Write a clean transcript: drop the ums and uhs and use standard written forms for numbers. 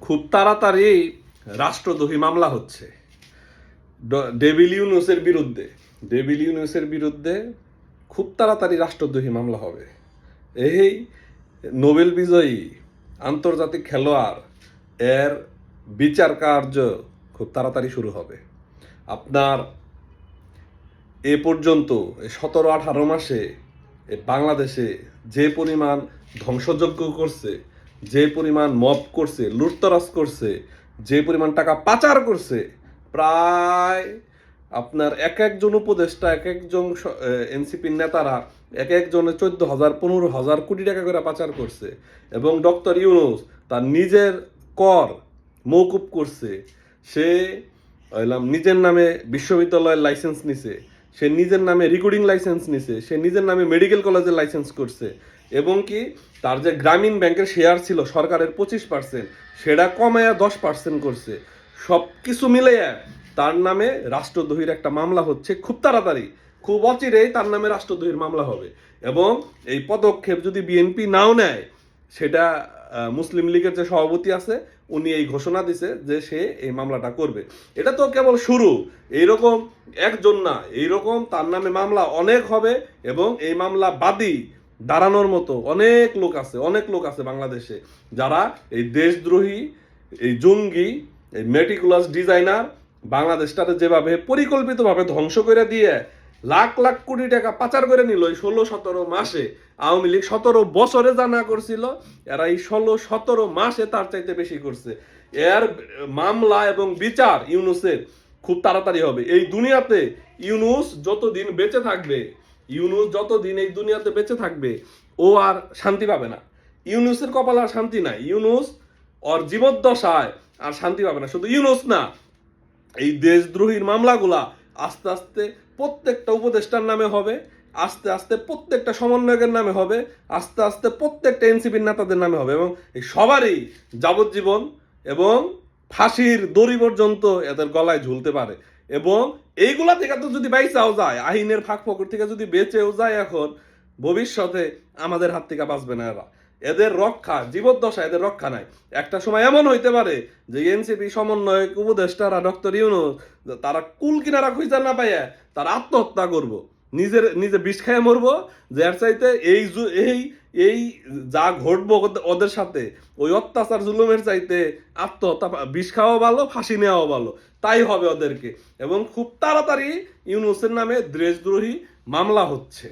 খুব তাড়াতাড়ি রাষ্ট্রদ্রোহী মামলা হচ্ছে ডেভিল ইউনুসের বিরুদ্ধে খুব তাড়াতাড়ি রাষ্ট্রদ্রোহী মামলা হবে। এই নোবেল বিজয়ী আন্তর্জাতিক খেলোয়াড় এর বিচার কার্য খুব তাড়াতাড়ি শুরু হবে। আপনার এ পর্যন্ত 17-18 মাসে বাংলাদেশে যে পরিমাণ ধ্বংসযজ্ঞ করছে, যে পরিমাণ মব করছে, লুটতরাজ করছে, যে পরিমাণ টাকা পাচার করছে, প্রায় আপনার এক একজন উপদেষ্টা, এক একজন এনসিপির নেতারা এক একজনে 14,000-15,000 কোটি টাকা করে পাচার করছে। এবং ডক্টর ইউনূস তার নিজের কর মওকুফ করছে। সে নিজের নামে বিশ্ববিদ্যালয়ের লাইসেন্স নিছে, সে নিজের নামে রেকর্ডিং লাইসেন্স নিছে, সে নিজের নামে মেডিকেল কলেজের লাইসেন্স করছে। এবং কি তার যে গ্রামীণ ব্যাংকের শেয়ার ছিল সরকারের 25%, সেটা কমায়া 10% করছে। সব কিছু মিলাইয়া তার নামে রাষ্ট্রদ্রোহীর একটা মামলা হচ্ছে খুব তাড়াতাড়ি, খুব অচিরেই তার নামে রাষ্ট্রদ্রোহীর মামলা হবে। এবং এই পদক্ষেপ যদি বিএনপি নাও নেয়, সেটা মুসলিম লীগের যে সভাপতি আছে উনি এই ঘোষণা দিছে যে সে এই মামলাটা করবে। এটা তো কেবল শুরু, এইরকম একজন না, এইরকম তার নামে মামলা অনেক হবে। এবং এই মামলা বাদী দাঁড়ানোর মতো অনেক লোক আছে বাংলাদেশে, যারা এই দেশদ্রোহী, এই জঙ্গি, এই মেটিকুলাস ডিজাইনার বাংলাদেশটাতে যেভাবে পরিকল্পিতভাবে ধ্বংস করে দিয়ে লাখ লাখ কোটি টাকা পাচার করে নিল এই 16-17 মাসে। আওয়ামী লীগ 17 বছরে যা না করছিল, এরা এই 16-17 মাসে তার চাইতে বেশি করছে। এর মামলা এবং বিচার ইউনূসের খুব তাড়াতাড়ি হবে। এই দুনিয়াতে ইউনূস যতদিন বেঁচে থাকবে, এই দুনিয়াতে বেঁচে থাকবে, ও আর শান্তি পাবে না। ইউনূসের কপালে আর শান্তি নাই। ইউনূস ওর জীবদ্দশায় আর শান্তি পাবে না। শুধু ইউনূস না, এই দেশদ্রোহীর মামলাগুলা আস্তে আস্তে প্রত্যেকটা উপদেষ্টার নামে হবে, আস্তে আস্তে প্রত্যেকটা সমন্বয়কের নামে হবে, আস্তে আস্তে প্রত্যেকটা এনসিপির নেতাদের নামে হবে। এবং এই সবারই যাবজ্জীবন এবং ফাঁসির দড়ি পর্যন্ত এদের গলায় ঝুলতে পারে। এবং এইগুলা থেকে তো যদি বাইচাও যায়, আইনের ফাঁক ফকর থেকে যদি বেঁচেও যায়, এখন ভবিষ্যতে আমাদের হাত থেকে বাঁচবে না এরা। এদের রক্ষা, জীবদ্দশা এদের রক্ষা নাই। একটা সময় এমন হইতে পারে যে এনসিপি সমন্বয়ক উপদেষ্টারা ডক্টর ইউনূস তারা কুল কিনারা খুঁজে না পাইয়া তারা আত্মহত্যা করব, নিজে বিষ খেয়ে মরবো। যে এর চাইতে এই যা ঘটবো ওদের সাথে, ওই অত্যাচার জুলুমের চাইতে আত্মহত্যা, বিষ খাওয়া ভালো, ফাঁসি নেওয়াও ভালো, তাই হবে ওদেরকে। এবং খুব তাড়াতাড়ি ইউনূসের নামে দেশদ্রোহী মামলা হচ্ছে।